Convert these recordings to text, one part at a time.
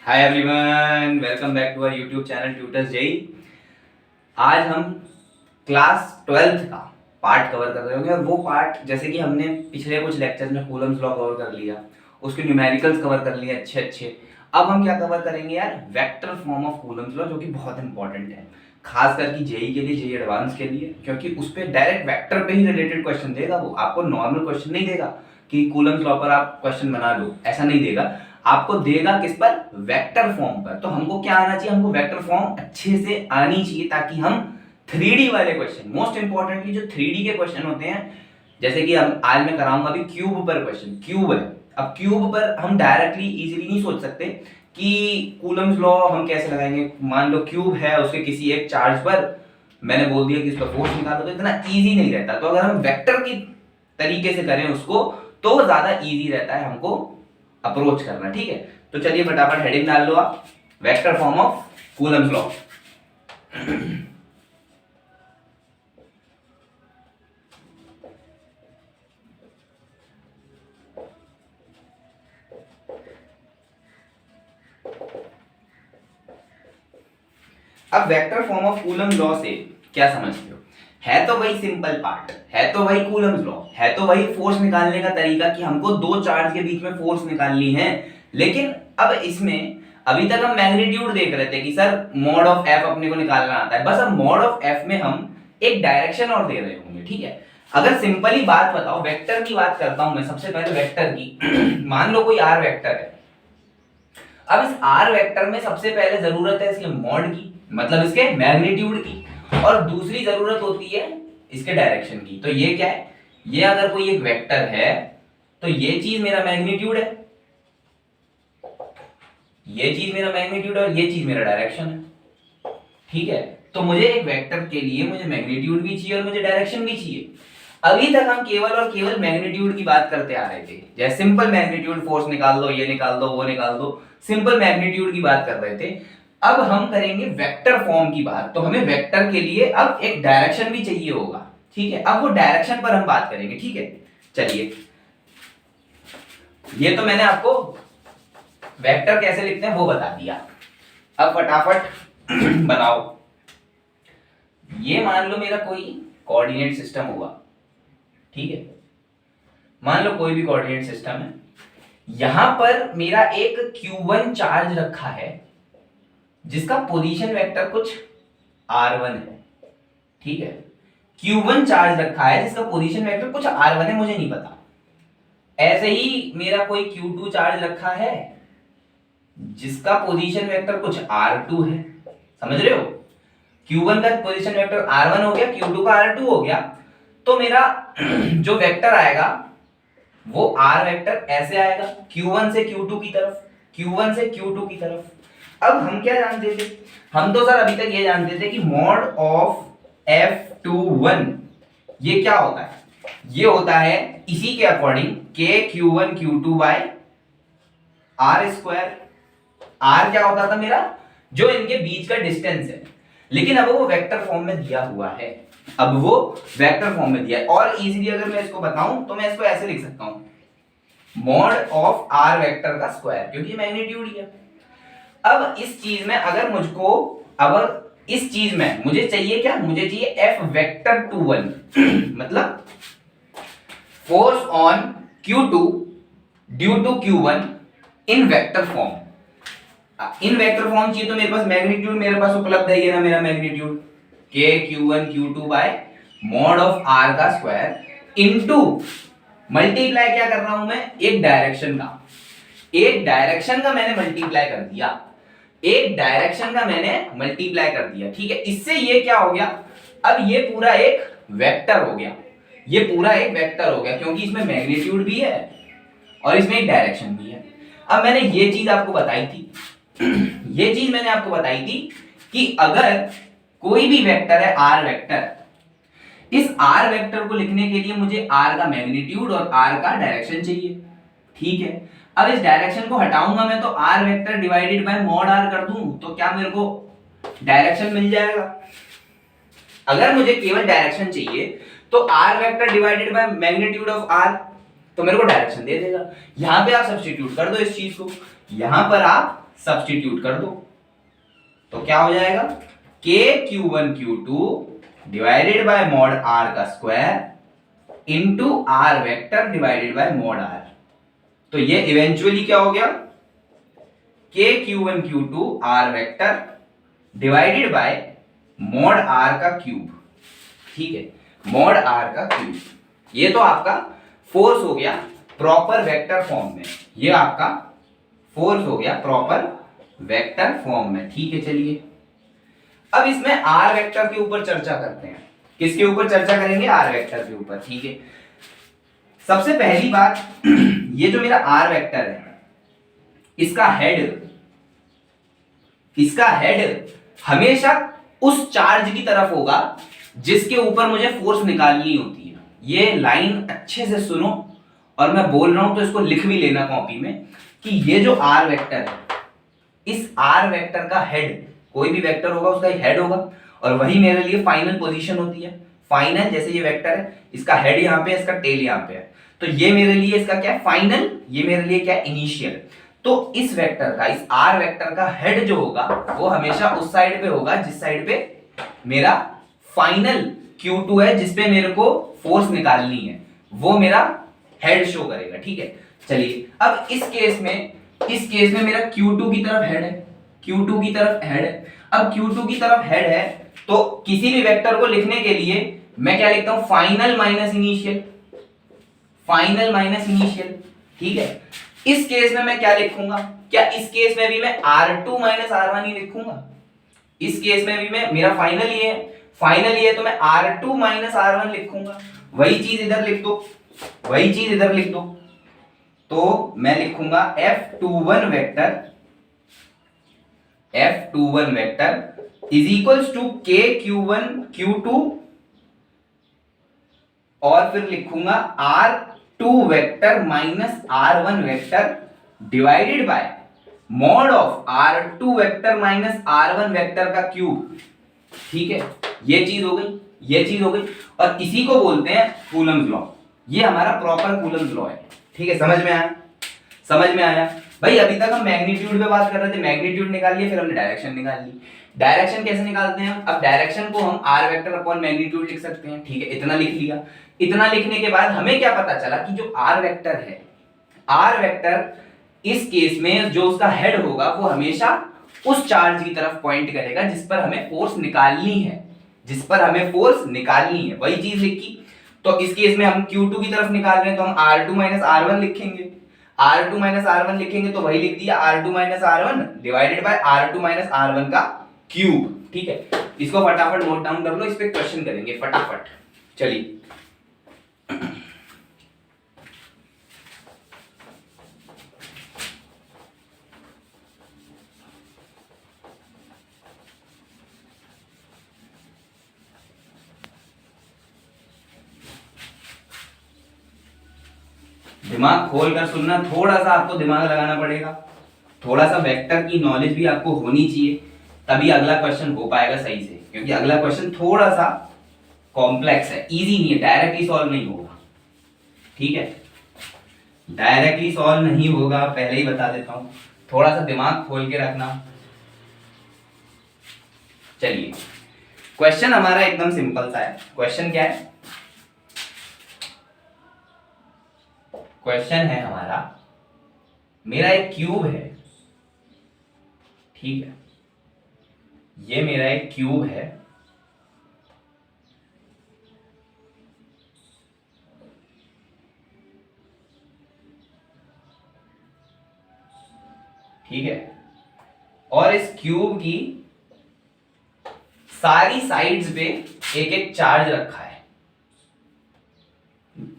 Hi everyone, welcome back to our YouTube channel tutors JE. आज हम class 12th का part cover कर रहे होंगे और वो पार्ट जैसे कि हमने पिछले कुछ लेक्चर्स में कूलम्स लॉ कवर कर लिया, उसके न्यूमेरिकल्स कवर कर लिए अच्छे अच्छे। अब हम क्या कवर करेंगे यार, vector form of Coulomb's law, जो कि बहुत इंपॉर्टेंट है खास करके जेई के लिए, जेई एडवांस के लिए, क्योंकि उस पर डायरेक्ट वेक्टर पे ही रिलेटेड क्वेश्चन देगा। वो आपको नॉर्मल क्वेश्चन नहीं देगा कि कूलम्स लॉ पर आप क्वेश्चन बना लो, ऐसा नहीं देगा। आपको देगा किस पर? वेक्टर फॉर्म पर। तो हमको क्या आना चाहिए? हमको वेक्टर फॉर्म अच्छे से आनी चाहिए ताकि हम 3D वाले क्वेश्चन, मोस्ट इंपॉर्टेंटली जो 3D के क्वेश्चन होते हैं, जैसे कि हम आज मैं कराऊंगा अभी क्यूब पर क्वेश्चन। क्यूब है, अब क्यूब पर हम डायरेक्टली इजीली नहीं सोच सकते कि कूलम्स लॉ हम कैसे लगाएंगे। मान लो क्यूब है, उसके किसी एक चार्ज पर मैंने बोल दिया कि इस पर फोर्स निकालो, तो इतना इजी नहीं रहता। तो अगर हम वेक्टर की तरीके से करें उसको तो ज्यादा इजी रहता है हमको अप्रोच करना। ठीक है, तो चलिए फटाफट हेडिंग डाल लो आप, vector form of Coulomb's law. अब vector form of Coulomb law से क्या समझते हो? है तो वही सिंपल पार्ट, है तो वही कूलम्स लॉ, है तो वही फोर्स निकालने का तरीका कि हमको दो चार्ज के बीच में फोर्स निकालनी है। लेकिन अब इसमें अभी तक हम मैग्नीट्यूड देख रहे थे कि सर मॉड ऑफ एफ अपने को निकालना आता है, बस अब मॉड ऑफ एफ में हम एक डायरेक्शन और दे रहे होंगे। ठीक है, अगर सिंपली बात बताओ, वेक्टर की बात करता हूं मैं सबसे पहले वेक्टर की। मान लो कोई आर वेक्टर है। अब इस आर वेक्टर में सबसे पहले जरूरत है इसके मॉड की, मतलब इसके मैग्नीट्यूड की, और दूसरी जरूरत होती है इसके डायरेक्शन की। तो ये क्या है? ये अगर कोई एक वेक्टर है तो ये चीज मेरा मैग्नीट्यूड है, ये चीज मेरा मैग्नीट्यूड है और ये चीज मेरा डायरेक्शन है। ठीक है, तो मुझे एक वेक्टर के लिए मुझे मैग्नीट्यूड भी चाहिए और मुझे डायरेक्शन भी चाहिए। अभी तक हम केवल और केवल मैग्नीट्यूड की बात करते आ रहे थे, जैसे सिंपल मैग्नीट्यूड, फोर्स निकाल दो, ये निकाल दो, वो निकाल दो, सिंपल मैग्नीट्यूड की बात कर रहे थे। अब हम करेंगे वेक्टर फॉर्म की बात, तो हमें वेक्टर के लिए अब एक डायरेक्शन भी चाहिए होगा। ठीक है, अब वो डायरेक्शन पर हम बात करेंगे। ठीक है, चलिए, ये तो मैंने आपको वेक्टर कैसे लिखते हैं वो बता दिया। अब फटाफट बनाओ। ये मान लो मेरा कोई कोऑर्डिनेट सिस्टम हुआ। ठीक है, मान लो कोई भी कोऑर्डिनेट सिस्टम है, यहां पर मेरा एक q1 चार्ज रखा है जिसका पोजीशन वेक्टर कुछ r1 है। ठीक है, q1 चार्ज रखा है जिसका पोजीशन वेक्टर कुछ r1 है, मुझे नहीं पता। ऐसे ही मेरा कोई q2 चार्ज रखा है जिसका पोजीशन वेक्टर कुछ r2 है। समझ रहे हो? q1 का पोजीशन वेक्टर r1 हो गया, q2 का r2 हो गया, तो मेरा जो वेक्टर आएगा वो r वेक्टर ऐसे आएगा, q1 से q2 की तरफ, q1 से q2 की तरफ। अब हम क्या जानते थे? हम तो सर अभी तक ये जानते थे कि मॉड ऑफ f21 ये क्या होता है? ये होता है इसी के according k q1 q2 by r square. r क्या होता था मेरा? जो इनके बीच का डिस्टेंस है, लेकिन अब वो वेक्टर फॉर्म में दिया हुआ है। अब वो वेक्टर फॉर्म में दिया है, और इजीली अगर मैं इसको बताऊं तो मैं इसको ऐसे लिख सकता हूं, मॉड ऑफ r वेक्टर का स्क्वायर, क्योंकि मैग्नीट्यूड ही है। अब इस चीज में अगर मुझको, अब इस चीज में मुझे चाहिए क्या? मुझे चाहिए f वेक्टर 21 मतलब force on q2 due to q1 in vector form. In vector form चाहिए तो मेरे पास मैग्नीट्यूड मेरे पास उपलब्ध है, ये ना मेरा magnitude k q1 q2 bye mod of r का स्क्वायर इनटू मल्टीप्लाई क्या कर रहा हूं मैं? एक डायरेक्शन का, एक डायरेक्शन का मैंने मल्टीप्लाई कर दिया, एक डायरेक्शन का मैंने मल्टीप्लाई कर दिया। ठीक है, इससे ये क्या हो गया? अब ये पूरा एक वेक्टर हो गया, ये पूरा एक वेक्टर हो गया, क्योंकि इसमें मैग्नीट्यूड भी है और इसमें एक डायरेक्शन भी है। अब मैंने ये चीज आपको बताई थी ये चीज मैंने आपको बताई थी कि अगर कोई भी वेक्टर है r वेक्टर, इस r वेक्टर को लिखने के लिए मुझे r का मैग्नीट्यूड और r का डायरेक्शन चाहिए। ठीक है, अब इस डायरेक्शन को हटाऊंगा मैं तो r vector divided by mod r कर दूं तो क्या मेरे को डायरेक्शन मिल जाएगा। अगर मुझे केवल डायरेक्शन चाहिए तो r vector divided by magnitude of r, तो मेरे को डायरेक्शन दे देगा। यहां पे आप सब्स्टिट्यूट कर दो इस चीज को, यहां पर आप सब्स्टिट्यूट कर दो, तो क्या हो जाएगा, k q1 q2 divided by mod r का square into r vector divided by mod r। तो ये इवेंचुअली क्या हो गया, k q1 q2 r vector divided by mod r का क्यूब, ठीक है, मॉड r का क्यूब। ये तो आपका फोर्स हो गया प्रॉपर वेक्टर फॉर्म में, ये आपका फोर्स हो गया प्रॉपर वेक्टर फॉर्म में, ठीक है। चलिए अब इसमें r वेक्टर के ऊपर चर्चा करते हैं। किसके ऊपर चर्चा करेंगे, r वेक्टर के ऊपर, ठीक है। सबसे पहली बात ये जो मेरा r वेक्टर है, इसका हेड हमेशा उस चार्ज की तरफ होगा जिसके ऊपर मुझे फोर्स निकालनी होती है। ये लाइन अच्छे से सुनो, और मैं बोल रहा हूं तो इसको लिख भी लेना कॉपी में, कि ये जो r वेक्टर है, इस r वेक्टर का हेड, कोई भी वेक्टर होगा उसका हेड होगा, और वही मेरे लिए फाइनल पोजीशन होती है। फाइनल, जैसे ये वेक्टर है, इसका हेड यहाँ पे है, इसका टेल यहाँ पे है, तो ये मेरे लिए इसका क्या है, फाइनल, ये मेरे लिए क्या है, इनिशियल। तो इस वेक्टर का, इस r वेक्टर का हेड जो होगा वो हमेशा उस साइड पे होगा जिस साइड पे मेरा फाइनल Q2 है, जिसपे मेरे को फोर्स निकालनी है, वो मेरा हेड शो करेगा, ठीक है। चलिए अब इस केस में मेरा Q2 की तरफ हेड है, Q2 की तरफ हेड है। अब Q2 की तरफ हेड है तो किसी भी वेक्टर को लिखने के लिए मैं क्या लिखता हूं, final minus initial, final minus initial, ठीक है। इस केस में मैं क्या लिखूंगा, क्या इस केस में भी मैं R2 माइनस R1 ही लिखूंगा, इस केस में भी मैं, मेरा फाइनल ये है, फाइनल ये है, तो मैं R2 माइनस R1 लिखूंगा। वही चीज इधर लिख दो, वही चीज इधर लिख दो, तो मैं लिखूंगा F21 vector is equals to K Q1 Q2, और फिर लिखूंगा R2 vector minus R1 vector divided by mod of R2 vector minus R1 vector का क्यूब, ठीक है। ये चीज हो गई, ये चीज हो गई, और इसी को बोलते हैं कूलम्स लॉ। ये हमारा प्रॉपर कूलम्स लॉ है, ठीक है। समझ में आया, समझ में आया भाई। अभी तक हम मैग्नीट्यूड पे बात कर रहे थे, मैग्नीट्यूड निकाल लिए, फिर हमने डायरेक्शन निकाल ली। डायरेक्शन कैसे निकालते हैं हम, अब डायरेक्शन को हम r वेक्टर अपॉन मैग्नीट्यूड लिख सकते हैं, ठीक है। इतना लिख लिया, इतना लिखने के बाद हमें क्या पता चला कि जो r वेक्टर है, r वेक्टर इस केस में जो उसका हेड होगा वो हमेशा उस चार्ज की तरफ पॉइंट करेगा जिस पर हमें फोर्स निकालनी है, जिस पर हमें फोर्स निकालनी है, वही चीज लिखी। तो इस केस में हम Q2 की तरफ निकाल रहे हैं, तो हम R2 माइनस R1 लिखेंगे, R2 माइनस R1 लिखेंगे, तो वही लिख दिया R2 minus R1 divided by R2 minus R1 का क्यूब, ठीक है। इसको फटाफट नोट डाउन कर लो, इस पे क्वेश्चन करेंगे फटाफट। चलिए दिमाग खोल कर सुनना, थोड़ा सा आपको दिमाग लगाना पड़ेगा, थोड़ा सा वेक्टर की नॉलेज भी आपको होनी चाहिए, तभी अगला क्वेश्चन हो पाएगा सही से, क्योंकि अगला क्वेश्चन थोड़ा सा कॉम्प्लेक्स है, इजी नहीं है, डायरेक्टली सॉल्व नहीं होगा, ठीक है। डायरेक्टली सॉल्व नहीं होगा, पहले ही बता देता हूं, थोड़ा सा दिमाग खोल के रखना। चलिए क्वेश्चन हमारा एकदम सिंपल सा है। क्वेश्चन क्या है, क्वेश्चन है हमारा, मेरा एक क्यूब है, ठीक है, ये मेरा एक क्यूब है, ठीक है, और इस क्यूब की सारी साइड्स पे एक एक चार्ज रखा है,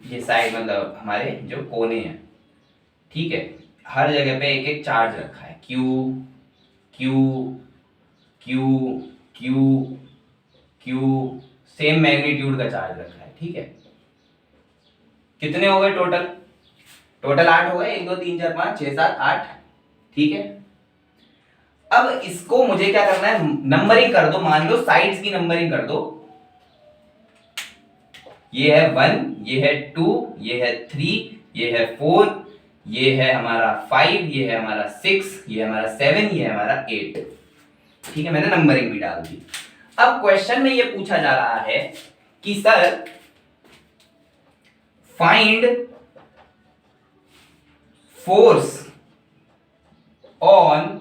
ये साइड मतलब हमारे जो कोने हैं, ठीक है, हर जगह पे एक एक चार्ज रखा है, Q Q Q Q Q, same magnitude का चार्ज रखा है, ठीक है। कितने हो गए टोटल, टोटल 8 हो गए, 1 2 3 4 5 6 7 8, ठीक है। अब इसको मुझे क्या करना है, नंबरिंग कर दो, मान लो साइड्स की नंबरिंग कर दो, ये है 1, ये है 2, ये है 3, ये है 4, ये है हमारा 5, ये है हमारा 6, ये है हमारा 7, ये है हमारा 8। ठीक है, मैंने नंबरिंग भी डाल दी। अब क्वेश्चन में ये पूछा जा रहा है कि सर फाइंड फोर्स ऑन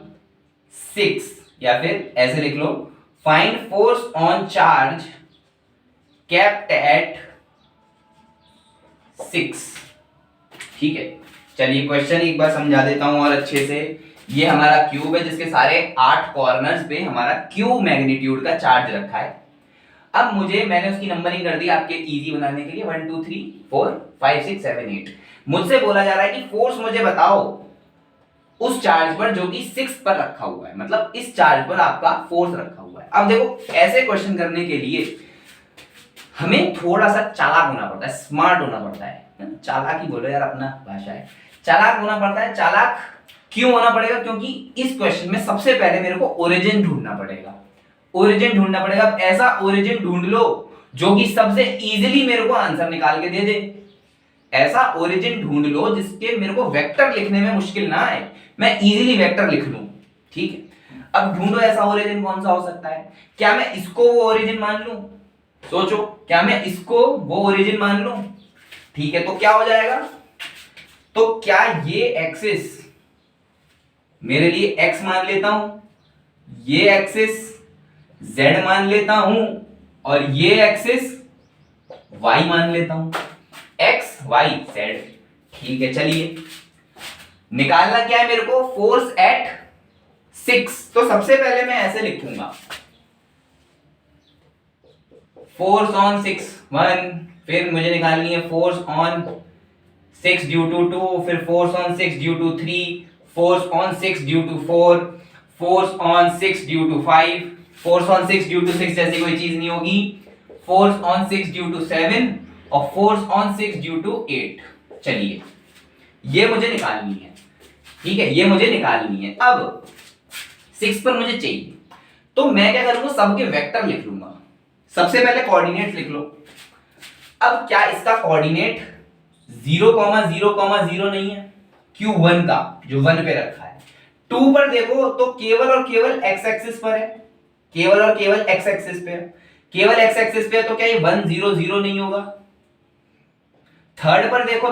6, या फिर ऐसे लिख लो, find force on charge kept at 6। ठीक है, चलिए क्वेश्चन एक बार समझा देता हूं और अच्छे से। ये हमारा क्यूब है जिसके सारे 8 कॉर्नर्स पे हमारा क्यू मैग्नीट्यूड का चार्ज रखा है। अब मैंने उसकी नंबरिंग कर दी आपके इजी बनाने के लिए, 1 2 3 4 5 6 7 8। मुझसे बोला जा रहा है कि फोर्स मुझे बताओ उस चार्ज पर जो कि 6 पर रखा हुआ है, मतलब इस चार्ज पर आपका फोर्स रखा हुआ है। अब देखो, ऐसे क्वेश्चन करने के लिए हमें थोड़ा सा चालाक होना पड़ता है, स्मार्ट होना पड़ता है। चालाक ही बोलो यार, अपना भाषा है, चालाक होना पड़ता है। चालाक क्यों होना पड़ेगा? क्योंकि इस क्वेश्चन में सबसे पहले मेरे को ओरिजिन ढूंढना पड़ेगा। ओरिजिन ढूंढना पड़ेगा। अब ऐसा ओरिजिन ढूंढ लो जो कि सबसे इजीली मेरे को आंसर निकाल के दे दे। ऐसा ओरिजिन ढूंढ लो जिसके मेरे को वेक्टर लिखने में मुश्किल ना आए, मैं इजीली वेक्टर लिख लूं। ठीक है, अब ढूंढो ऐसा ओरिजिन कौन सा हो सकता है। क्या मैं इसको वो ओरिजिन मान लूं? सोचो, क्या मैं इसको वो ओरिजिन मान लूं? ठीक है, तो क्या हो जाएगा? तो क्या ये एक्सिस मेरे लिए x मान लेता हूं, ये एक्सिस z मान लेता हूं, और ये एक्सिस y मान लेता हूं, x y z। ठीक है, चलिए निकालना क्या है मेरे को? Force at 6। तो सबसे पहले मैं ऐसे लिखूंगा, फोर्स ऑन 6 1, फिर मुझे निकालनी है फोर्स ऑन 6 ड्यू टू 2, फिर force on 6 due to 3, force on 6 due to 4, force on 6 due to 5, force on 6 due to 6 जैसी कोई चीज नहीं होगी, फोर्स ऑन 6 ड्यू टू 7, और फोर्स ऑन 6 ड्यू टू 8। चलिए, ये मुझे निकालनी है। ठीक है, ये मुझे निकालनी है। अब 6 पर मुझे चाहिए, तो मैं क्या करूंगा? सबके वेक्टर लिख लूंगा। सबसे पहले कोऑर्डिनेट्स लिख लो। अब क्या इसका कोऑर्डिनेट 0,0,0 नहीं है? Q1 का जो 1 पे रखा है। 2 पर देखो तो केवल और केवल x एक्सिस पर है, केवल और केवल x एक्सिस पे है, केवल x एक्सिस पे है, तो क्या ये 1 0 0 नहीं होगा? थर्ड पर देखो,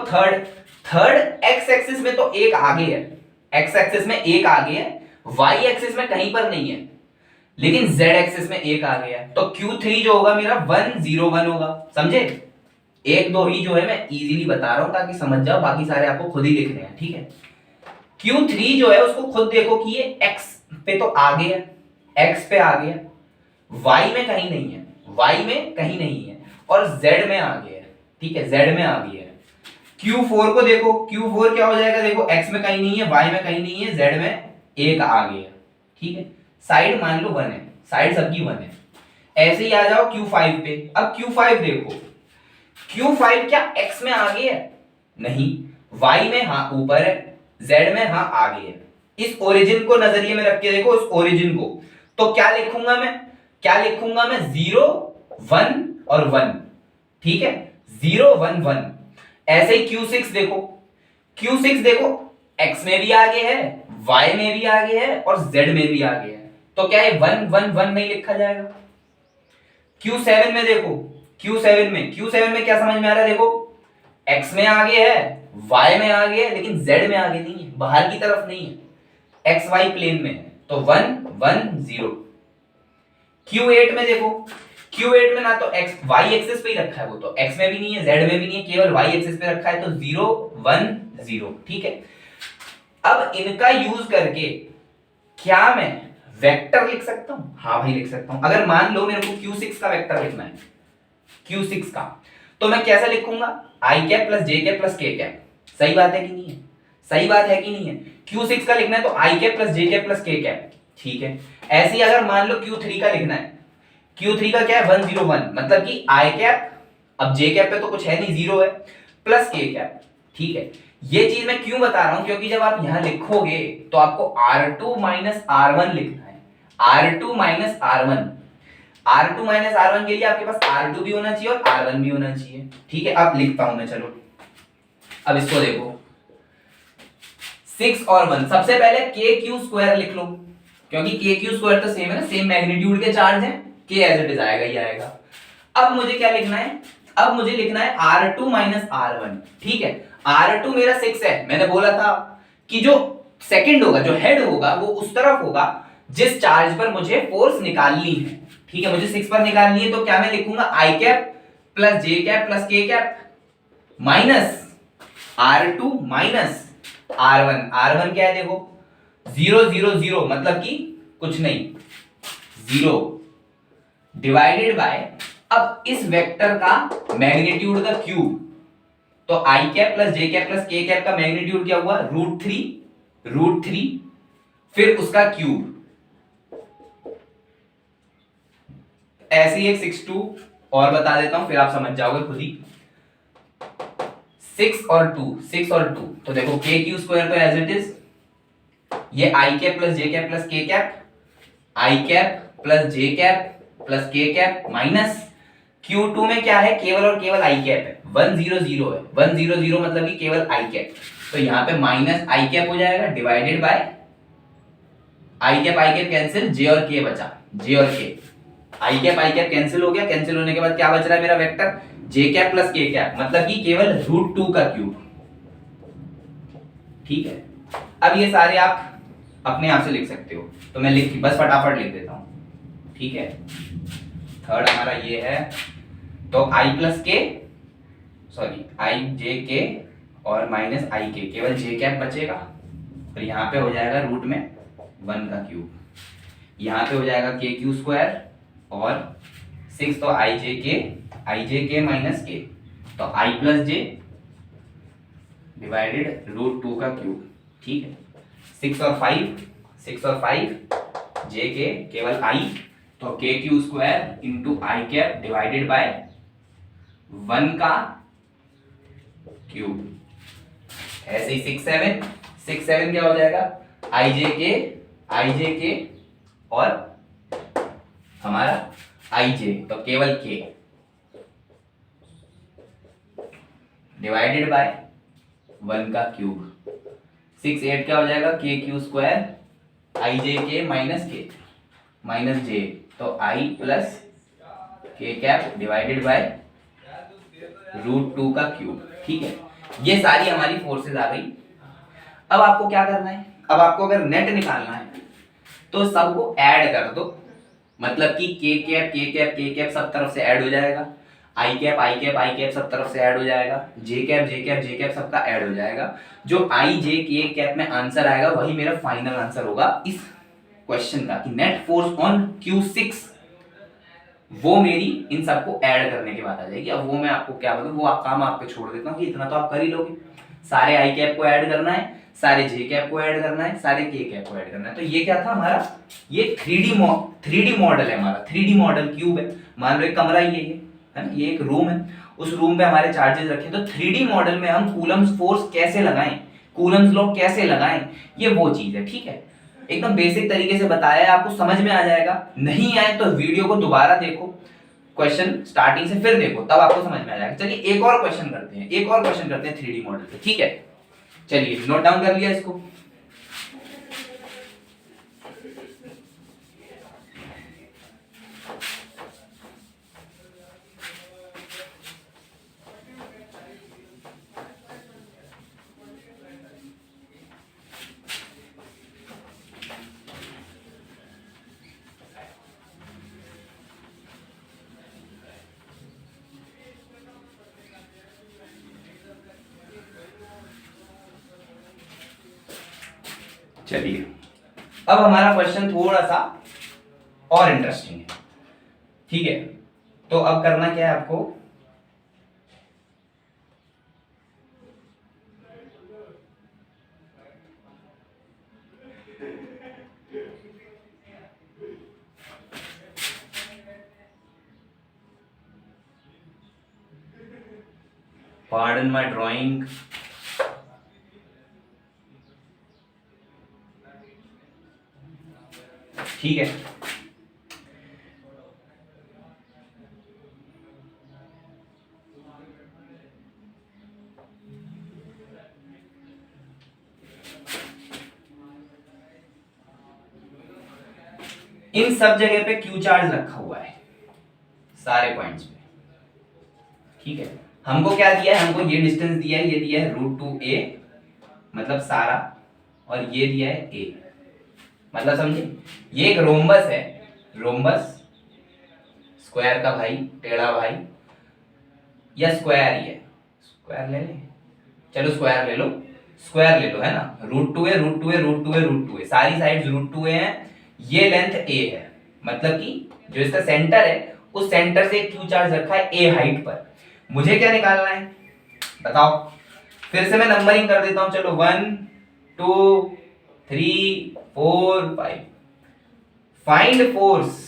थर्ड x एक्सिस में तो एक आगे है, x एक्सिस में एक आगे है, y एक्सिस में कहीं पर नहीं है, लेकिन z एक्सिस में एक आगे है। तो Q3 जो होगा मेरा 1 0 1 होगा। समझे? एक दो ही जो है मैं इजीली बता रहा हूं ताकि समझ जाओ, बाकी सारे आपको खुद ही लिखने हैं। ठीक है, Q3 जो है उसको खुद देखो कि ये x पे तो आगे है, x पे आगे है, y में कहीं नहीं है, y में कहीं नहीं है, और z में आगे है। ठीक है, z में आगे है। Q4 को देखो, Q4 क्या हो जाएगा? देखो, x में कहीं नहीं है, y में कहीं नहीं है, z में एक आगे है। ठीक है, साइड मान लो 1 है, साइड सबकी 1 है। ऐसे ही आ जाओ Q5 पे। अब Q5 देखो, Q5 क्या x में आगे है? नहीं। y में हाँ ऊपर है, z में हाँ आगे है। इस ओरिजिन को नजरिए में रख के देखो, इस ओरिजिन को। तो क्या लिखूंगा मैं? क्या लिखूंगा मैं? 0 1 और 1। ठीक है, 0 1 1। ऐसे ही Q6 देखो, Q6 देखो, x में भी आगे है, y में भी आगे है, और z में भी आगे है। तो क्या ये 1 1 1 नहीं लिखा जाएगा? Q7 में देखो, Q7 में क्या समझ में आ रहा है? देखो, x में आगे है, y में आगे है, लेकिन z में आगे नहीं है, बाहर की तरफ नहीं है, x y प्लेन में है। तो 1 1 0। Q8 में देखो, Q8 में ना तो x y एक्सिस पे ही रखा है, वो तो x में भी नहीं है, z में भी नहीं है, केवल y एक्सिस पे रखा है, तो 0 1 0। ठीक है, अब इनका यूज करके क्या मैं वेक्टर लिख सकता हूं? हाँ भाई, लिख सकता हूं। अगर मान लो मेरे को Q6 का वेक्टर लिखना है, Q6 का, तो मैं कैसे लिखूंगा? i cap plus j cap plus k cap. सही बात है कि नहीं है? सही बात है कि नहीं है? Q6 का लिखना है तो i cap plus j cap plus k cap. ठीक है, ऐसे ही अगर मान लो Q3 का लिखना है, Q3 का क्या है? 1 0 1, मतलब कि i कैप, अब j कैप पे तो कुछ है नहीं, 0 है, प्लस k कैप। ठीक है, ये चीज मैं क्यों बता रहा हूं? क्योंकि जब आप यहां लिखोगे तो आपको R2 माइनस R1 लिखना है, R2 minus R1। R2 minus R1 के लिए आपके पास R2 भी होना चाहिए और R1 भी होना चाहिए। ठीक है, अब लिखता हूं मैं, चलो अब इसको देखो, 6 और 1, सबसे पहले के क्यू स्क्वायर लिख लो, क्योंकि के क्यू स्क्वायर तो सेम है ना, सेम मैग्नीट्यूड के चार्ज हैं, के एज इट इज आएगा ही आएगा। अब मुझे क्या लिखना है, अब मुझे लिखना है R2 माइनस R1, ठीक है। R2 मेरा 6 है, मैंने बोला था कि जो सेकंड होगा, जो हेड होगा, वो उस तरफ होगा जिस चार्ज पर मुझे फोर्स निकालनी है, ठीक है। मुझे 6 पर निकालनी है, तो क्या मैं लिखूंगा, I cap plus J cap plus K cap minus R2 minus R1। R1 क्या है देखो, 0 0 0 मतलब कि कुछ नहीं, 0 डिवाइडेड बाय, अब इस वेक्टर का मैग्नीट्यूड का क्यूब, तो I cap plus J cap plus K cap का मैग्नीट्यूड क्या हुआ, √3, फिर उसका क्यूब। ऐसे ही एक 6 2 और बता देता हूं, फिर आप समझ जाओगे खुद ही। 6 और 2, तो देखो के क्यू स्क्वायर तो एज इट इज, ये आई कैप प्लस जे कैप प्लस के कैप, आई कैप प्लस जे कैप प्लस के कैप माइनस Q2 में क्या है, केवल और केवल आई कैप है, 1 0 0 है, 1 0 0 मतलब कि केवल आई कैप, तो यहां पे माइनस आई कैप हो जाएगा divided by i cap cancel, j और के बचा, जे और के, आई कैप कैंसिल हो गया, कैंसिल होने के बाद क्या बच रहा है मेरा वेक्टर, जे कैप प्लस के कैप, मतलब कि केवल √2 का क्यूब, ठीक है। अब ये सारे आप अपने आप से लिख सकते हो, तो मैं बस फटाफट लिख देता हूं, ठीक है। थर्ड हमारा ये है, तो आई प्लस के, सॉरी आई जे के और माइनस आई के, केवल जे कैप बचेगा, और यहाँ पे हो जाएगा रूट में 1 का क्यूब, यहाँ पे हो जाएगा के क्यू स्क्वायर, और 6 तो आई जे के माइनस के, तो आई प्लस जे डिवाइडेड √2 का क्यूब, ठीक है। 6 और 5 जे के केवल आई, तो के क्यू स्क्वायर इंटू आई कैप डिवाइडेड बाय 1 का क्यूब। ऐसे ही 6 7 क्या हो जाएगा, आई जे के और हमारा आई जे, तो केवल के डिवाइडेड बाय 1 का क्यूब। 6 8 क्या हो जाएगा, के क्यू स्क्वायर आई जे के माइनस जे, तो आई प्लस के कैप डिवाइडेड बाय √2 का क्यूब, ठीक है। ये सारी हमारी फोर्सेस आ गई। अब आपको क्या करना है, अब आपको अगर नेट निकालना है तो सबको ऐड कर दो, मतलब कि के कैप सब तरफ से ऐड हो जाएगा, आई कैप सब तरफ से ऐड हो जाएगा, जे कैप सबका ऐड हो जाएगा। जो आई जे के कैप में आंसर आएगा वही मेरा फाइनल आंसर होगा इस क्वेश्चन का, कि नेट फोर्स ऑन Q6, वो मेरी इन सबको ऐड करने के बाद आ जाएगी। अब वो मैं आपको क्या बताऊं, वो काम आप पे छोड़ देता हूं, कि इतना तो आप कर ही लोगे। सारे आई कैप को ऐड करना है, सारे जे कैप को ऐड करना है, सारे के कैप को ऐड करना है। तो ये क्या था हमारा, ये 3D मॉडल है हमारा, 3D मॉडल क्यूब है। मान लो एक कमरा ही है ना, ये एक रूम है, उस रूम पे हमारे चार्जेस रखे, तो 3D मॉडल में हम कूलम्स फोर्स कैसे लगाएं, कूलम्स लॉ कैसे लगाएं, ये वो चीज है, ठीक है। एकदम बेसिक तरीके से बताया है, आपको समझ में आ जाएगा। नहीं आए तो वीडियो को दोबारा देखो, क्वेश्चन स्टार्टिंग से फिर देखो, तब आपको समझ में आ जाएगा। चलिए एक और क्वेश्चन करते हैं 3D मॉडल पे, ठीक है। चलिए नोट डाउन कर लिया इसको। चलिए अब हमारा क्वेश्चन थोड़ा सा और इंटरेस्टिंग है, ठीक है। तो अब करना क्या है आपको, pardon my drawing, ठीक है। इन सब जगह पे क्यू चार्ज रखा हुआ है सारे पॉइंट्स पे, ठीक है। हमको क्या दिया है, हमको ये डिस्टेंस दिया है, ये दिया है √2a मतलब सारा, और ये दिया है a, मतलब समझे ये एक रोम्बस है, रोम्बस स्क्वायर का भाई, टेढ़ा भाई, या स्क्वायर ही है, स्क्वायर ले ले, चलो स्क्वायर ले लो, स्क्वायर ले लो, है ना। √2a √2a √2a √2a सारी साइड्स √2a है, ये लेंथ a है, मतलब कि जो इसका सेंटर है उस सेंटर से क्यू चार्ज रखा है a हाइट पर। मुझे क्या निकालना है बताओ, फिर से मैं नंबरिंग कर देता हूं, चलो 1 2 3 4 5। Find force,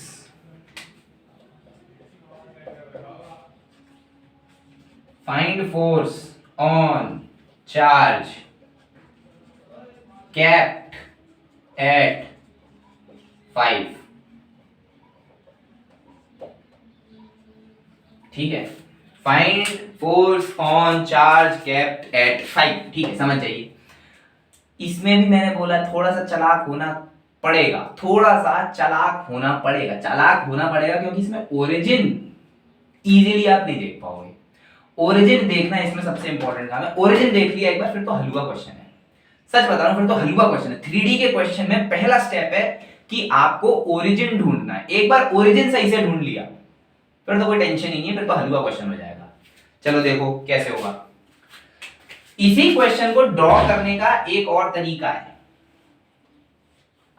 find force on charge kept at 5, ठीक है। Find force on charge kept eight 5, ठीक है, समझ जाइए। इसमें भी मैंने बोला थोड़ा सा चालाक होना पड़ेगा, थोड़ा सा चालाक होना पड़ेगा, चालाक होना पड़ेगा, क्योंकि इसमें ओरिजिन इजीली आप नहीं देख पाओगे। ओरिजिन देखना इसमें सबसे इंपॉर्टेंट काम है। ओरिजिन देख लिया एक बार फिर तो हलवा क्वेश्चन है, सच बता रहा हूं, फिर तो हलवा क्वेश्चन है। 3D के क्वेश्चन में पहला स्टेप है कि आपको ओरिजिन ढूंढना है। एक बार ओरिजिन सही से ढूंढ लिया फिर तो कोई टेंशन ही नहीं है, फिर तो हलवा क्वेश्चन हो जाएगा। चलो देखो कैसे होगा। इसी क्वेश्चन को ड्रॉ करने का एक और तरीका है,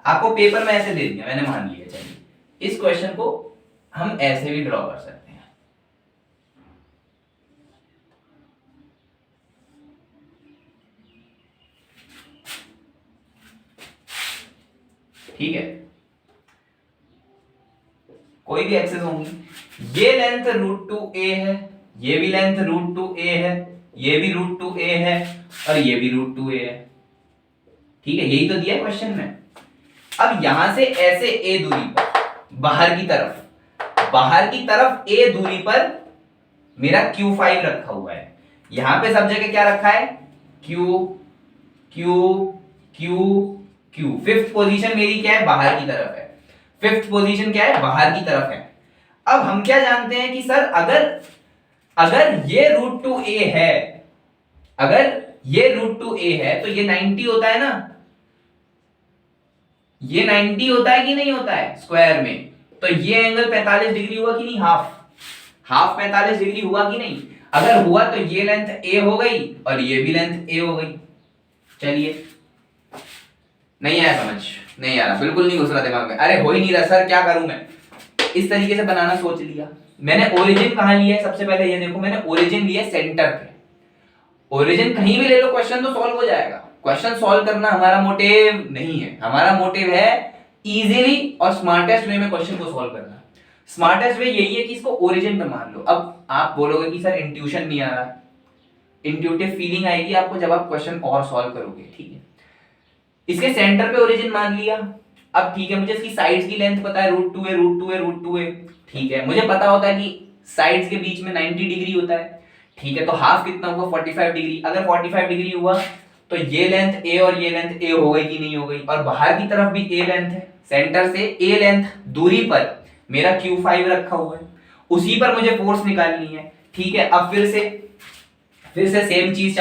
आपको पेपर में ऐसे दे दिया मैंने, मान लिया, चलिए इस क्वेश्चन को हम ऐसे भी ड्रॉ कर सकते हैं, ठीक है। कोई भी एक्सेस होंगी, ये लेंथ √2a है, ये भी लेंथ √2a है, ये भी √2a है, और ये भी √2a है, ठीक है, यही तो दिया है क्वेश्चन में। अब यहां से ऐसे a दूरी पर बाहर की तरफ a दूरी पर मेरा Q5 रखा हुआ है। यहां पे सब जगह क्या रखा है, Q Q Q Q। Fifth position मेरी क्या है, बाहर की तरफ है, फिफ्थ पोजीशन क्या है, बाहर की तरफ है। अब हम क्या जानते हैं कि सर अगर ये √2a है, अगर ये √2a है तो ये 90 होता है ना, ये 90 होता है कि नहीं होता है स्क्वायर में, तो ये एंगल 45 डिग्री हुआ कि नहीं, हाफ 45 डिग्री हुआ कि नहीं। अगर हुआ तो ये लेंथ a हो गई और ये भी लेंथ a हो गई। चलिए, नहीं आया समझ, नहीं आ रहा, बिल्कुल नहीं घुस रहा दिमाग में, अरे हो ही नहीं रहा सर, क्या करूं मैं। इस तरीके से बनाना सोच लिया मैंने। ओरिजिन कहां लिया है, सबसे पहले ये देखो, मैंने ओरिजिन लिया सेंटर पे। ओरिजिन कहीं भी ले लो, क्वेश्चन तो सॉल्व हो जाएगा। क्वेश्चन सॉल्व करना हमारा मोटिव नहीं है, हमारा मोटिव है इजीली और स्मार्टेस्ट वे में क्वेश्चन को सॉल्व करना। स्मार्टेस्ट वे यही है कि इसको ओरिजिन पे मान लो। अब आप बोलोगे कि सर इंट्यूशन नहीं आ रहा, इंट्यूटिव फीलिंग आएगी आपको जब आप क्वेश्चन और सॉल्व करोगे, ठीक है। इसके सेंटर पे ओरिजिन मान लिया। अब ठीक है, मुझे इसकी साइड्स की लेंथ पता है, √2a √2a √2a, ठीक है। मुझे पता होता है कि साइड्स के बीच में 90 डिग्री होता है, ठीक है। तो हाफ कितना हुआ, 45 डिग्री। अगर 45 डिग्री हुआ तो ये लेंथ a और ये लेंथ a हो गई कि नहीं हो गई, और बाहर की तरफ भी a लेंथ है, सेंटर से a लेंथ दूरी पर मेरा Q5 रखा हुआ है, उसी पर मुझे फोर्स निकालनी है, ठीक है। अब फिर से सेम चीज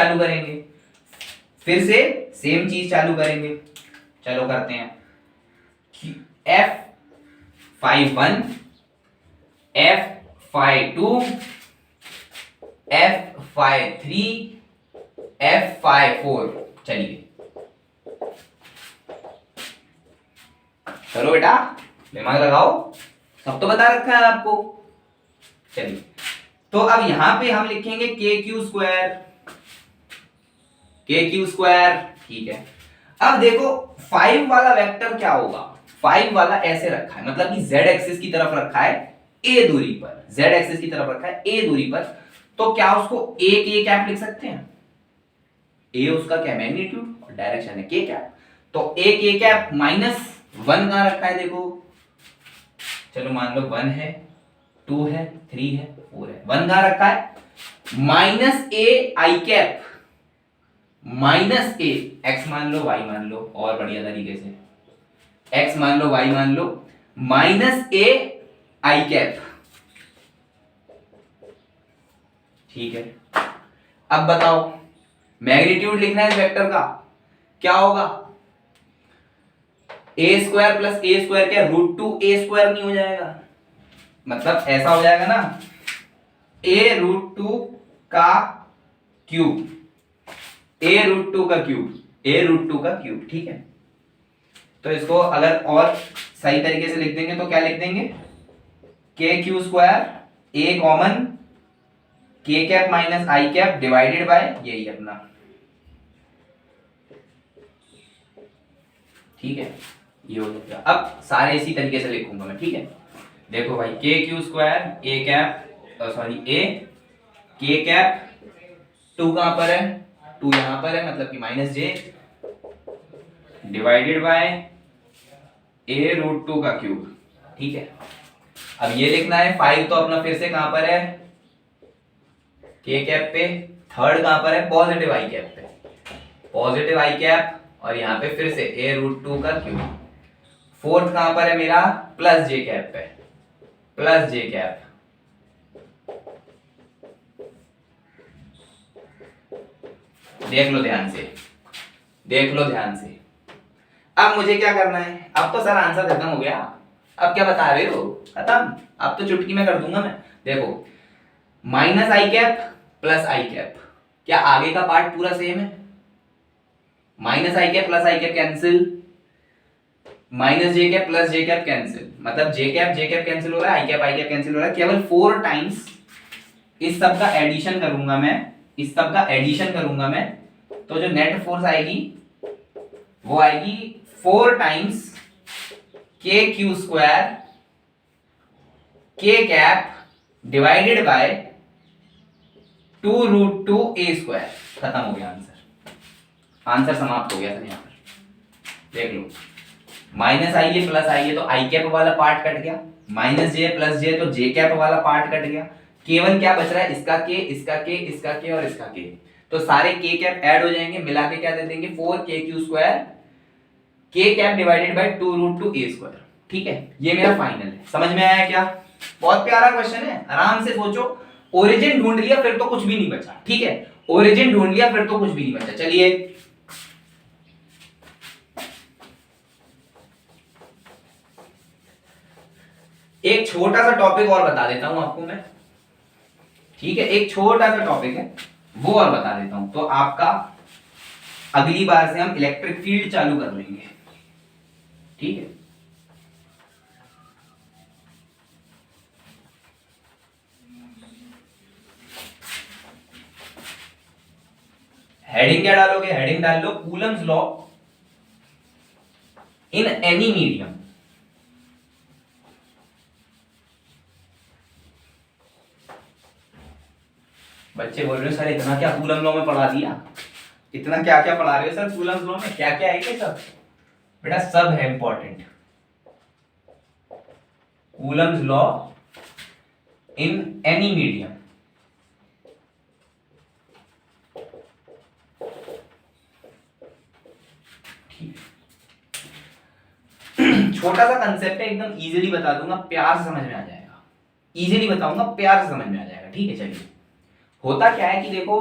चालू करेंगे, चलो करते हैं। F5 F5 F5 F5 चलिए करो बेटा, दिमाग लगाओ, सब तो बता रखा है आपको। चलिए, तो अब यहां पे हम लिखेंगे KQ स्क्वायर, ठीक है। अब देखो 5 वाला वेक्टर क्या होगा, 5 वाला ऐसे रखा है, मतलब कि z एक्सिस की तरफ रखा है a दूरी पर, z एक्सिस की तरफ रखा है a दूरी पर, तो क्या उसको a k कैप लिख सकते हैं। a उसका क्या मैग्नीट्यूड और डायरेक्शन है k कैप, तो a k कैप -1 कहां रखा है देखो, चलो मान लो 1 है, 2 है, 3 है, 4 है, 1 कहां रखा है, -a i cap, -a x मान लो y मान लो, और बढ़िया तरीके से x मान लो y मान लो, माइनस ए आई कैप, ठीक है। अब बताओ मैग्नीट्यूड लिखना है इस वेक्टर का, क्या होगा? ए स्क्वायर प्लस ए स्क्वायर, क्या रूट टू ए स्क्वायर नहीं हो जाएगा? मतलब ऐसा हो जाएगा ना, ए रूट टू का क्यूब, ए रूट टू का क्यूब, ए रूट टू का क्यूब, ठीक है। तो इसको अगर और सही तरीके से लिख देंगे तो क्या लिख देंगे? के क्यू स्क्वायर, ए कॉमन, के कैप माइनस आई कैप डिवाइडेड बाय यही अपना, ठीक है। ये हो जाएगा। अब सारे इसी तरीके से लिखूंगा मैं, ठीक है। देखो भाई, के q square, A cap sorry ए के कैप, टू कहां पर है? टू यहां पर है, मतलब कि minus j divided by a root two का क्यूब, ठीक है। अब ये लिखना है 5 तो अपना फिर से कहां पर है? के कैप पे। थर्ड कहां पर है? पॉजिटिव आई कैप पे, पॉजिटिव आई कैप, और यहां पे फिर से ए रूट टू का क्यूब। फोर्थ कहां पर है मेरा? प्लस जे कैप पे, प्लस जे कैप, देख लो ध्यान से, देख लो ध्यान से। अब मुझे क्या करना है? अब तो सर आंसर खत्म हो गया, अब क्या बता रहे हो? खत्म, अब तो चुटकी में कर दूंगा मैं। देखो माइनस आई कैप प्लस आई कैप, क्या आगे का पार्ट पूरा सेम है? माइनस आई कैप प्लस आई कैप कैंसिल, माइनस जे कैप प्लस जे कैप कैंसिल, मतलब जे कैप कैंसिल हो रहा है, आई कैप कैंसिल हो रहा है। केवल 4 टाइम्स इस सब का एडिशन करूंगा मैं, इस सब का एडिशन करूंगा मैं, तो जो नेट फोर्स आएगी वो आएगी 4 times k q square k cap divided by 2 root 2 a square. खत्म हो गया आंसर, आंसर समाप्त हो गया सर। यहां पर देख लो, माइनस आई है प्लस आई है तो आई कैप वाला पार्ट कट गया, माइनस जे प्लस जे तो जे कैप वाला पार्ट कट गया। केवल क्या बच रहा है? इसका के, इसका के, इसका के और इसका के। तो सारे के कैप ऐड हो जाएंगे, मिला के क्या दे देंगे? 4 k q square k cap divided by 2 root 2 a square, ठीक है। ये मेरा फाइनल है। समझ में आया क्या? बहुत प्यारा क्वेश्चन है, आराम से सोचो। ओरिजिन ढूंढ लिया फिर तो कुछ भी नहीं बचा, ठीक है। ओरिजिन ढूंढ लिया फिर तो कुछ भी नहीं बचा। चलिए एक छोटा सा टॉपिक और बता देता हूं आपको मैं, ठीक है। एक छोटा सा टॉपिक है वो और बता देता हूं, तो आपका अगली बार से हम इलेक्ट्रिक फील्ड चालू कर लेंगे, ठीक है। हेडिंग क्या डालोगे? हेडिंग डाल लो Coulomb's law in any medium. बच्चे बोल रहे हो सर इतना क्या कूलम लॉ में पढ़ा दिया, इतना क्या क्या पढ़ा रहे हो सर कूलम लॉ में? क्या क्या है ये सब? बेटा सब है important. Coulomb's law in any medium, छोटा सा कंसेप्ट है, एकदम इजीली बता दूंगा, प्यार से समझ में आ जाएगा। इजीली बताऊंगा, प्यार से समझ में आ जाएगा, ठीक है। चलिए होता क्या है कि देखो,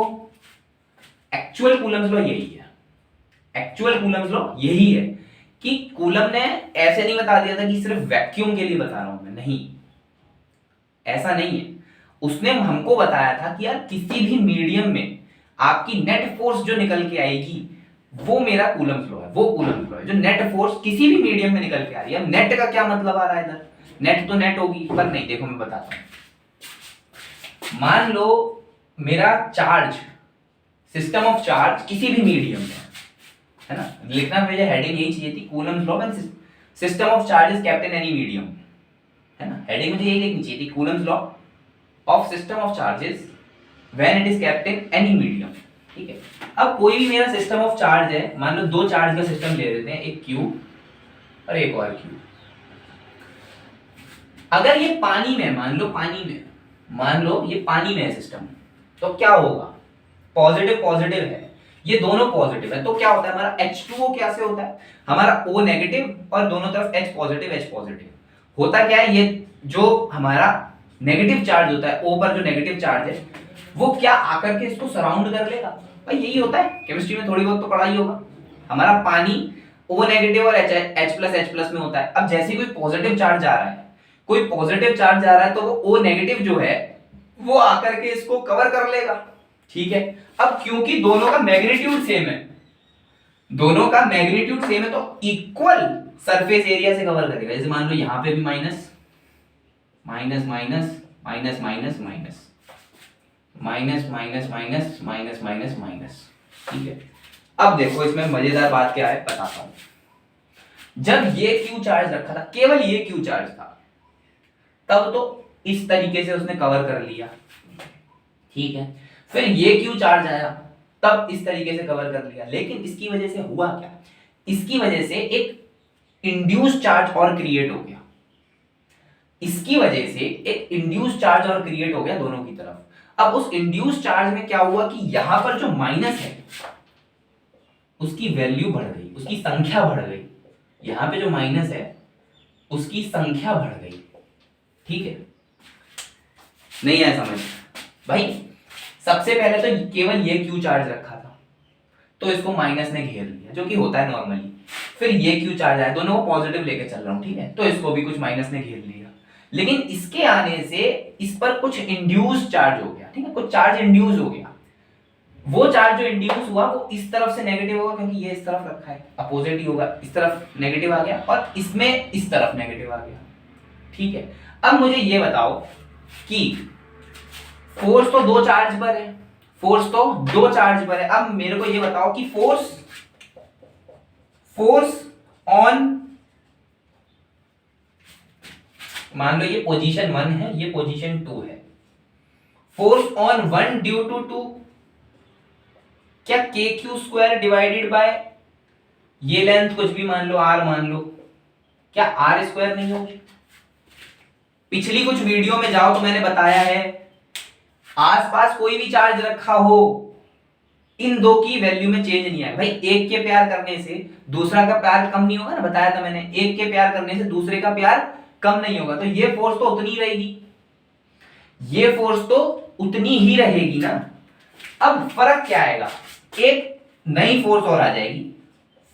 एक्चुअल कूलम्स लॉ यही है, एक्चुअल कूलम्स लॉ यही है कि कूलम ने ऐसे नहीं बता दिया था कि सिर्फ वैक्यूम के लिए बता रहा हूं मैं, नहीं, ऐसा नहीं है। उसने हमको बताया था कि यार किसी भी मीडियम में आपकी नेट फोर्स जो निकल के आएगी वो मेरा कूलम्स लॉ है, वो कूलम्स लॉ है। जो नेट फोर्स किसी भी मीडियम में निकल के आ रही है, अब नेट का क्या मतलब आ रहा है इधर? नेट तो नेट होगी, पर नहीं, देखो मैं बताता हूं। मान लो मेरा चार्ज, सिस्टम ऑफ चार्ज किसी भी मीडियम में है ना, लिखना मुझे हेडिंग यही चाहिए थी, Coulomb's law when system of charge is kept in any medium, है ना। हेडिंग मुझे यही लिखनी चाहिए थी, Coulomb's law of system of charges when it is kept in any medium, ठीक है। अब कोई भी मेरा सिस्टम ऑफ चार्ज है, मान लो 2 चार्ज का सिस्टम ले लेते हैं, एक क्यूब और एक और क्यूब। अगर ये पानी में, मान लो पानी में, मान लो ये पानी में है सिस्टम, तो क्या होगा? पॉजिटिव पॉजिटिव है, ये दोनों पॉजिटिव है, तो क्या होता है हमारा H2O कैसे होता है? हमारा O नेगेटिव और दोनों तरफ H पॉजिटिव होता क्या है, ये जो हमारा नेगेटिव चार्ज होता है, O पर जो नेगेटिव चार्ज है वो क्या आकर के इसको सराउंड कर लेगा। भाई यही होता है, केमिस्ट्री में थोड़ी बहुत तो पढ़ा ही होगा। हमारा पानी O नेगेटिव और H+ में होता है। अब जैसे कोई पॉजिटिव चार्ज आ रहा है, कोई पॉजिटिव चार्ज आ रहा है, तो वो O नेगेटिव जो है वो आकर के इसको कवर कर लेगा, ठीक है। अब क्योंकि दोनों का मैग्नीट्यूड सेम है, दोनों का मैग्नीट्यूड सेम है, तो इक्वल सरफेस एरिया से कवर करेगा। जैसे मान लो यहां पे भी minus minus minus minus minus minus minus minus minus minus minus minus, ठीक है। अब देखो इसमें मजेदार बात क्या है बताता हूं। जब ये क्यू चार्ज रखा था, केवल ये क्यू चार्ज था, तब तो इस तरीके से उसने कवर कर लिया, ठीक है। फिर ये क्यू चार्ज आया, तब इस तरीके से कवर कर लिया। लेकिन इसकी वजह से हुआ क्या, इसकी वजह से एक इंड्यूस चार्ज और क्रिएट हो गया, इसकी वजह से एक इंड्यूस चार्ज और क्रिएट हो गया दोनों की तरफ। अब उस इंड्यूस चार्ज में क्या हुआ कि यहां पर जो माइनस है उसकी वैल्यू बढ़ गई, उसकी संख्या बढ़ गई। यहां पे जो माइनस है उसकी संख्या बढ़ गई, ठीक है। नहीं आया समझ भाई। सबसे पहले तो केवल ये क्यू चार्ज रखा था, तो इसको माइनस ने घेर लिया, जो कि होता है नॉर्मली। फिर ये क्यू चार्ज आया, दोनों को पॉजिटिव लेके चल रहा हूं, ठीक है, तो इसको भी कुछ माइनस ने घेर लिया। लेकिन इसके आने से इस पर कुछ इंड्यूस चार्ज हो गया, ठीक है, कुछ चार्ज इंड्यूस हो गया। वो चार्ज जो इंड्यूस हुआ वो इस तरफ से नेगेटिव होगा, क्योंकि ये इस तरफ रखा है, अपोजिट ही होगा। इस तरफ नेगेटिव आ गया और इसमें इस तरफ नेगेटिव आ गया, ठीक है। अब मुझे ये बताओ कि फोर्स तो दो चार्ज पर है, फोर्स तो दो चार्ज पर है। अब मेरे को ये बताओ कि फोर्स ऑन, मान लो ये पोजीशन 1 है, ये पोजीशन 2 है। फोर्स ऑन 1 ड्यू टू 2, क्या KQ² डिवाइडेड बाय ये लेंथ कुछ भी मान लो R मान लो, क्या R² नहीं होगी। पिछली कुछ वीडियो में जाओ तो मैंने बताया है, आसपास कोई भी चार्ज रखा हो, इन दो की वैल्यू में चेंज नहीं आएगा। भाई एक के प्यार करने से दूसरा का प्यार कम नहीं होगा ना, बताया था मैंने। एक के प्यार करने से दूसरे का प्यार कम नहीं होगा, तो ये फोर्स तो उतनी ही रहेगी, ये फोर्स तो उतनी ही रहेगी ना। अब फर्क क्या आएगा, एक नई फोर्स और आ जाएगी,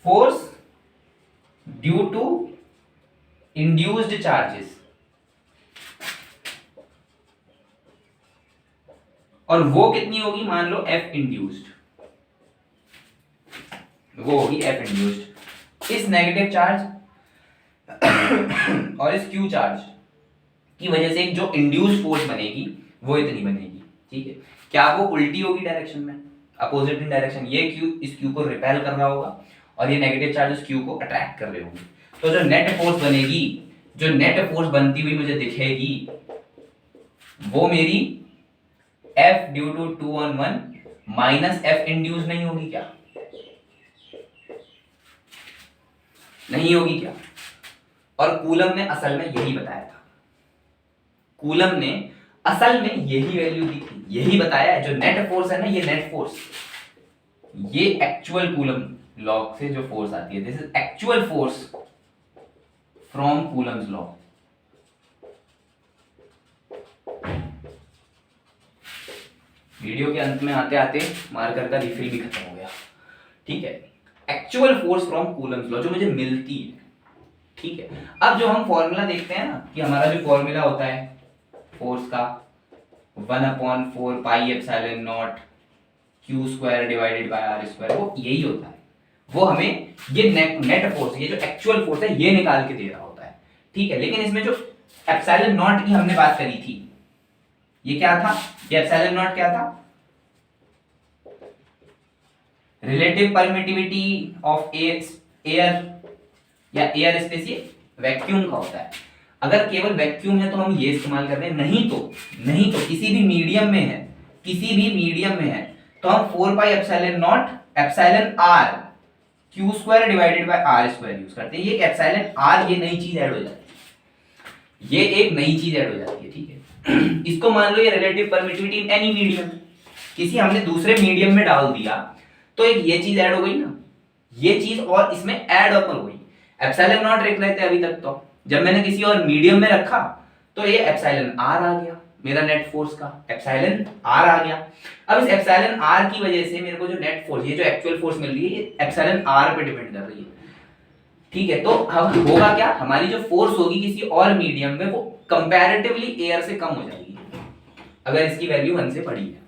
force due to induced charges, और वो कितनी होगी, मान लो F इंड्यूस्ड, वो होगी F इंड्यूस्ड। इस नेगेटिव चार्ज और इस क्यू चार्ज की वजह से जो इंड्यूस्ड फोर्स बनेगी वो इतनी बनेगी, ठीक है। क्या वो उल्टी होगी डायरेक्शन में, अपोजिट इन डायरेक्शन। ये क्यू इस क्यू को रिपेल कर रहा होगा और ये नेगेटिव चार्ज उस क्यू को अट्रैक्ट कर रहे होंगे। तो जो नेट फोर्स बनेगी, जो नेट फोर्स बनती हुई मुझे दिखेगी, वो मेरी F due to 2/1 minus F induce नहीं होगी क्या, नहीं होगी क्या। और कूलम ने असल में यही बताया था, कूलम ने असल में यही वैल्यू दी थी, यही बताया है। जो नेट फोर्स है ना, ये नेट फोर्स, ये एक्चुअल कूलम लॉ से जो फोर्स आती है, this is actual force from Coulomb's law. Video के अंत में आते आते मार्कर का रिफिल भी खत्म हो गया, ठीक है। Actual force from Coulomb's law जो मुझे मिलती है, ठीक है। अब जो हम फॉर्मूला देखते हैं ना, कि हमारा जो फॉर्मूला होता है फोर्स का 1/4 pi epsilon not Q² divided by R², वो यही होता है। वो हमें ये नेट फोर्स, ये जो एक्चुअल फोर्स है, ये निकाल के दे रहा होता है, ठीक है। लेकिन इसमें जो एप्सिलॉन नॉट की हमने बात करी थी, ये क्या था, ये एप्सिलॉन नॉट क्या था, रिलेटिव परमिटिविटी ऑफ एयर या एयर स्पेस, ये वैक्यूम का होता है। अगर केवल वैक्यूम है तो हम ये इस्तेमाल करते हैं, नहीं तो किसी भी मीडियम में है, किसी भी मीडियम में है तो हम 4 pi epsilon not epsilon R Q² divided by R² use करते हैं। ये एप्सिलॉन R, ये नई चीज ऐड हो जाती है, ये एक नई चीज ऐड हो जाती है, ठीक है। इसको मान लो ये रिलेटिव परमिटिविटी इन एनी मीडियम, किसी हमने दूसरे मीडियम में डाल दिया तो एक ये चीज ऐड हो गई ना, ये चीज और इसमें ऐड अप हो गई। एप्सिलॉन नॉट रख रहे थे अभी तक, तो जब मैंने किसी और मीडियम में रखा तो ये एप्सिलॉन आर आ गया, मेरा नेट फोर्स का एप्सिलॉन आर आ गया। अब इस एप्सिलॉन आर की वजह से मेरे को जो नेट फोर्स, ये जो एक्चुअल फोर्स मिल रही है, ये एप्सिलॉन आर पे डिपेंड कर रही है। ठीक है, तो अब होगा क्या, हमारी जो फोर्स होगी किसी और मीडियम में वो कंपैरेटिवली एयर से कम हो जाएगी अगर इसकी वैल्यू 1 से बड़ी है।